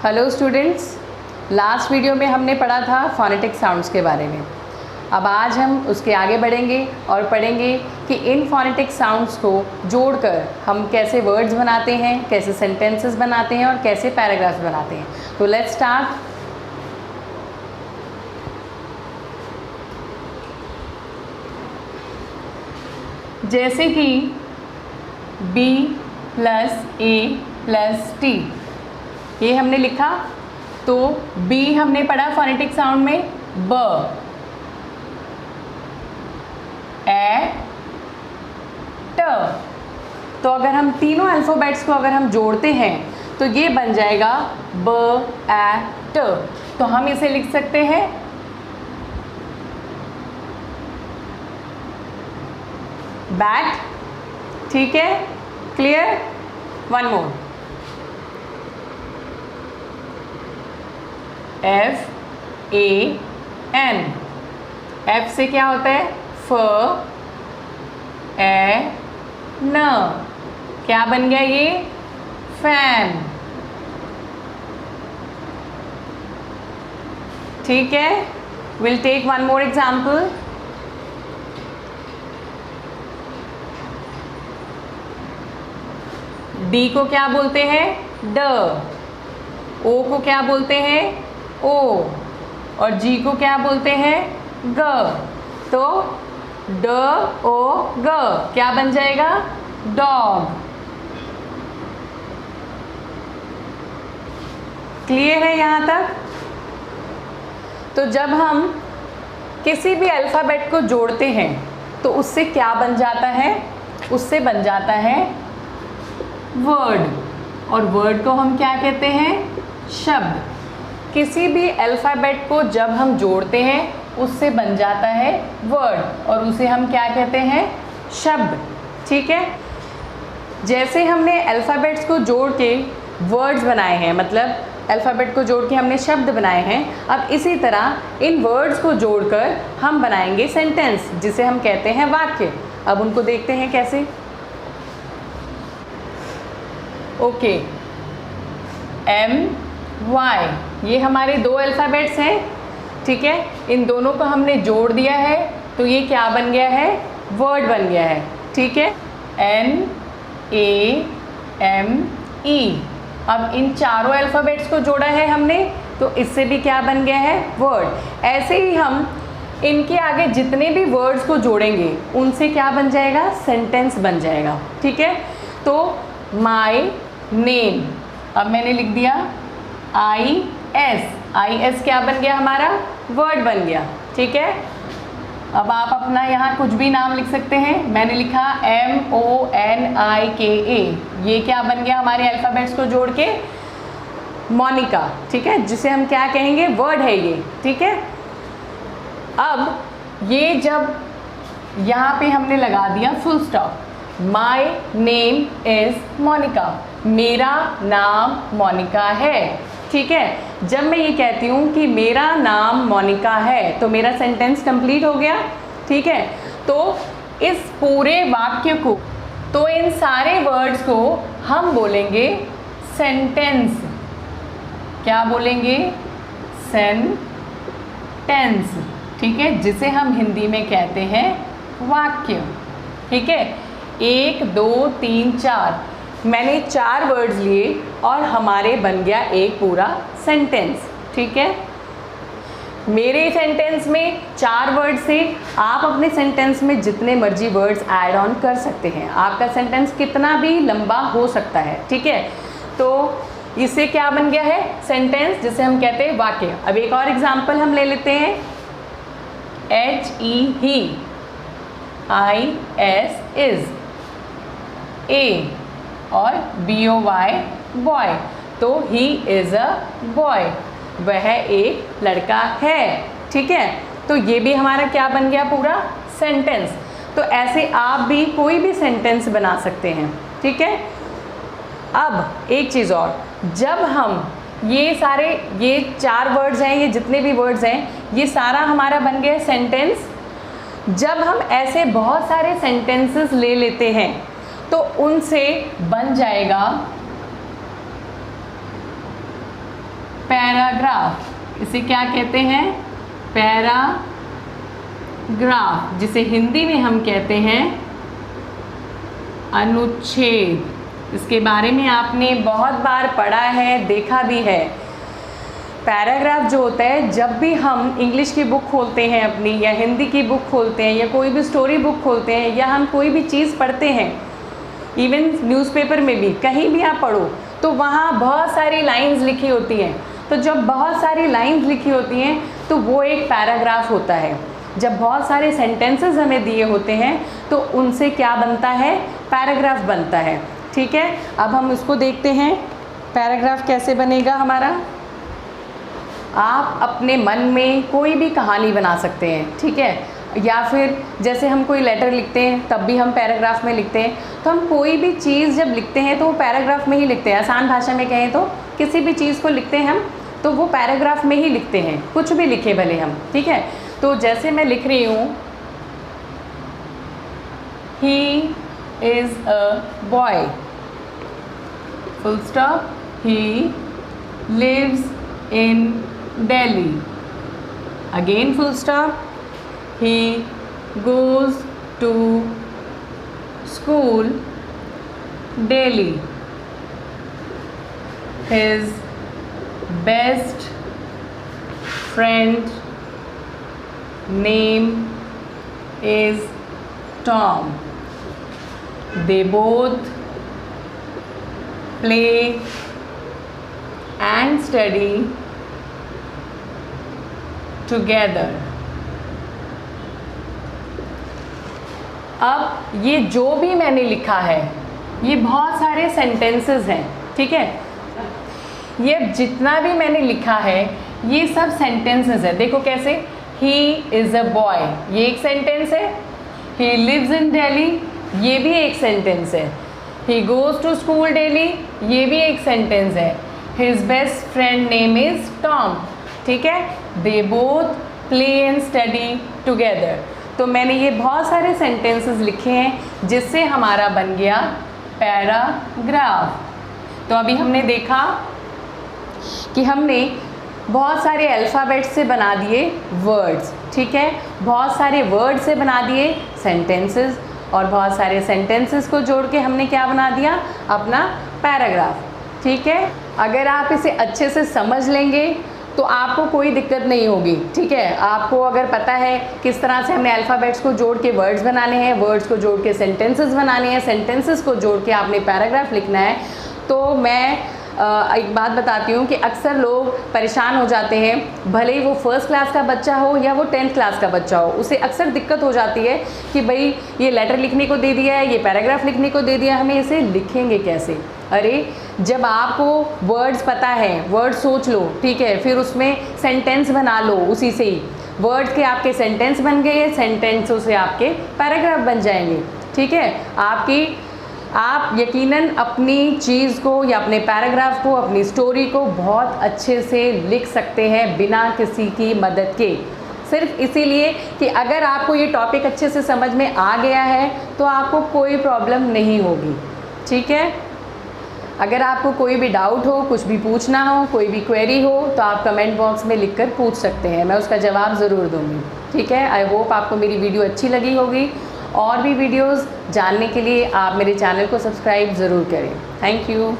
Hello students, last video में हमने पढ़ा था फोनेटिक साउंड्स के बारे में। अब आज हम उसके आगे बढ़ेंगे और पढ़ेंगे कि इन फोनेटिक साउंड्स को जोड़कर हम कैसे वर्ड्स बनाते हैं, कैसे सेंटेंसेस बनाते हैं और कैसे पैराग्राफ्स बनाते हैं। तो लेट्स स्टार्ट। जैसे कि B + A + T ये हमने लिखा, तो B हमने पढ़ा फोनेटिक साउंड में ब, ए, ट। तो अगर हम तीनों अल्फ़ाबेट्स को अगर हम जोड़ते हैं तो ये बन जाएगा ब, ए, ट। तो हम इसे लिख सकते हैं बैट। ठीक है, clear? One more, F-A-N। F से क्या होता है? फ, ए, न। क्या बन गया ये? फैन। ठीक है, will take one more example. D को क्या बोलते हैं? ड। ओ को क्या बोलते हैं? ओ। और जी को क्या बोलते हैं? ग। तो ड, ओ, ग क्या बन जाएगा? डॉग। क्लियर है यहाँ तक? तो जब हम किसी भी अल्फ़ाबेट को जोड़ते हैं तो उससे क्या बन जाता है? उससे बन जाता है वर्ड। और वर्ड को हम क्या कहते हैं? शब्द। किसी भी अल्फ़ाबेट को जब हम जोड़ते हैं उससे बन जाता है वर्ड और उसे हम क्या कहते हैं? शब्द। ठीक है, जैसे हमने अल्फ़ाबेट्स को जोड़ के वर्ड्स बनाए हैं, मतलब अल्फ़ाबेट को जोड़ के हमने शब्द बनाए हैं, अब इसी तरह इन वर्ड्स को जोड़कर हम बनाएंगे सेंटेंस, जिसे हम कहते हैं वाक्य। अब उनको देखते हैं कैसे। ओके, MY ये हमारे दो अल्फ़ाबेट्स हैं। ठीक है, इन दोनों को हमने जोड़ दिया है तो ये क्या बन गया है? वर्ड बन गया है। ठीक है, NAME। अब इन चारों अल्फ़ाबेट्स को जोड़ा है हमने तो इससे भी क्या बन गया है? वर्ड। ऐसे ही हम इनके आगे जितने भी वर्ड्स को जोड़ेंगे उनसे क्या बन जाएगा? सेंटेंस बन जाएगा। ठीक है, तो माई नेम, अब मैंने लिख दिया IS क्या बन गया? हमारा वर्ड बन गया। ठीक है, अब आप अपना यहाँ कुछ भी नाम लिख सकते हैं। मैंने लिखा MONIKA, ये क्या बन गया? हमारे अल्फ़ाबेट्स को जोड़ के मोनिका। ठीक है, जिसे हम क्या कहेंगे? वर्ड है ये। ठीक है, अब ये जब यहाँ पे हमने लगा दिया full stop, my name is Monika, मेरा नाम मोनिका है। ठीक है, जब मैं ये कहती हूँ कि मेरा नाम मोनिका है तो मेरा सेंटेंस कंप्लीट हो गया। ठीक है, तो इस पूरे वाक्य को, तो इन सारे वर्ड्स को हम बोलेंगे सेंटेंस। क्या बोलेंगे? सेंटेंस। ठीक है, जिसे हम हिंदी में कहते हैं वाक्य। ठीक है, 1 2 3 4 मैंने 4 वर्ड्स लिए और हमारे बन गया एक पूरा सेंटेंस। ठीक है, मेरे सेंटेंस में 4 वर्ड से आप अपने सेंटेंस में जितने मर्जी वर्ड्स ऐड ऑन कर सकते हैं। आपका सेंटेंस कितना भी लंबा हो सकता है। ठीक है, तो इससे क्या बन गया है? सेंटेंस, जिसे हम कहते हैं वाक्य। अब एक और एग्जाम्पल हम ले लेते हैं। HE he, IS is, A और BOY बॉय, तो ही इज़ अ बॉय, वह एक लड़का है। ठीक है, तो ये भी हमारा क्या बन गया? पूरा सेंटेंस। तो ऐसे आप भी कोई भी सेंटेंस बना सकते हैं। ठीक है, अब एक चीज़ और, जब हम ये 4 वर्ड्स हैं, ये जितने भी वर्ड्स हैं, ये सारा हमारा बन गया सेंटेंस। जब हम ऐसे बहुत सारे सेंटेंसेस ले लेते हैं तो उनसे बन जाएगा पैराग्राफ, इसे क्या कहते हैं? पैराग्राफ, जिसे हिंदी में हम कहते हैं अनुच्छेद। इसके बारे में आपने बहुत बार पढ़ा है, देखा भी है। पैराग्राफ जो होता है, जब भी हम इंग्लिश की बुक खोलते हैं अपनी, या हिंदी की बुक खोलते हैं, या कोई भी स्टोरी बुक खोलते हैं, या हम कोई भी चीज़ पढ़ते हैं, इवन न्यूज़पेपर में भी, कहीं भी आप पढ़ो तो वहाँ बहुत सारी लाइंस लिखी होती हैं। तो जब बहुत सारी लाइंस लिखी होती हैं तो वो एक पैराग्राफ होता है। जब बहुत सारे सेंटेंसेस हमें दिए होते हैं तो उनसे क्या बनता है? पैराग्राफ बनता है। ठीक है, अब हम उसको देखते हैं पैराग्राफ कैसे बनेगा हमारा। आप अपने मन में कोई भी कहानी बना सकते हैं, ठीक है, या फिर जैसे हम कोई लेटर लिखते हैं तब भी हम पैराग्राफ में लिखते हैं। तो हम कोई भी चीज़ जब लिखते हैं तो वो पैराग्राफ में ही लिखते हैं। आसान भाषा में कहें तो किसी भी चीज़ को लिखते हैं हम तो वो पैराग्राफ में ही लिखते हैं, कुछ भी लिखे भले हम, ठीक है। तो जैसे मैं लिख रही हूँ, he is a boy, full stop, he lives in Delhi, again full stop, he goes to school daily, his best friend name is Tom, they both play and study together। अब ये जो भी मैंने लिखा है ये बहुत सारे सेंटेंसेस हैं, ठीक है। ये जितना भी मैंने लिखा है ये सब सेंटेंसेस है। देखो कैसे, ही इज़ अ बॉय, ये एक सेंटेंस है। ही लिव्स इन दिल्ली, ये भी एक सेंटेंस है। He goes to school daily, ये भी एक सेंटेंस है। His best friend name is Tom, ठीक है। They both play and study together. तो मैंने ये बहुत सारे सेंटेंसेस लिखे हैं जिससे हमारा बन गया पैराग्राफ। तो अभी हमने देखा कि हमने बहुत सारे अल्फ़ाबेट से बना दिए वर्ड्स, ठीक है, बहुत सारे वर्ड से बना दिए सेंटेंसेस, और बहुत सारे सेंटेंसेस को जोड़ के हमने क्या बना दिया? अपना पैराग्राफ, ठीक है। अगर आप इसे अच्छे से समझ लेंगे तो आपको कोई दिक्कत नहीं होगी, ठीक है। आपको अगर पता है किस तरह से हमें अल्फ़ाबेट्स को जोड़ के वर्ड्स बनाने हैं, वर्ड्स को जोड़ के सेंटेंसेस बनाने हैं, सेंटेंसेस को जोड़ के आपने पैराग्राफ लिखना है, तो मैं एक बात बताती हूँ कि अक्सर लोग परेशान हो जाते हैं, भले ही वो फर्स्ट क्लास का बच्चा हो या वो 10th क्लास का बच्चा हो, उसे अक्सर दिक्कत हो जाती है कि भाई ये लेटर लिखने को दे दिया है, ये पैराग्राफ लिखने को दे दिया, हमें इसे लिखेंगे कैसे। अरे जब आपको वर्ड्स पता है, वर्ड सोच लो, ठीक है, फिर उसमें सेंटेंस बना लो, उसी से ही वर्ड्स के आपके सेंटेंस बन गए, सेंटेंसों से आपके पैराग्राफ बन जाएंगे, ठीक है। आप यकीनन अपनी चीज़ को या अपने पैराग्राफ को, अपनी स्टोरी को बहुत अच्छे से लिख सकते हैं बिना किसी की मदद के, सिर्फ इसीलिए कि अगर आपको ये टॉपिक अच्छे से समझ में आ गया है तो आपको कोई प्रॉब्लम नहीं होगी, ठीक है। अगर आपको कोई भी डाउट हो, कुछ भी पूछना हो, कोई भी क्वेरी हो, तो आप कमेंट बॉक्स में लिखकर पूछ सकते हैं, मैं उसका जवाब ज़रूर दूँगी, ठीक है। आई होप आपको मेरी वीडियो अच्छी लगी होगी। और भी वीडियोस जानने के लिए आप मेरे चैनल को सब्सक्राइब ज़रूर करें। Thank you.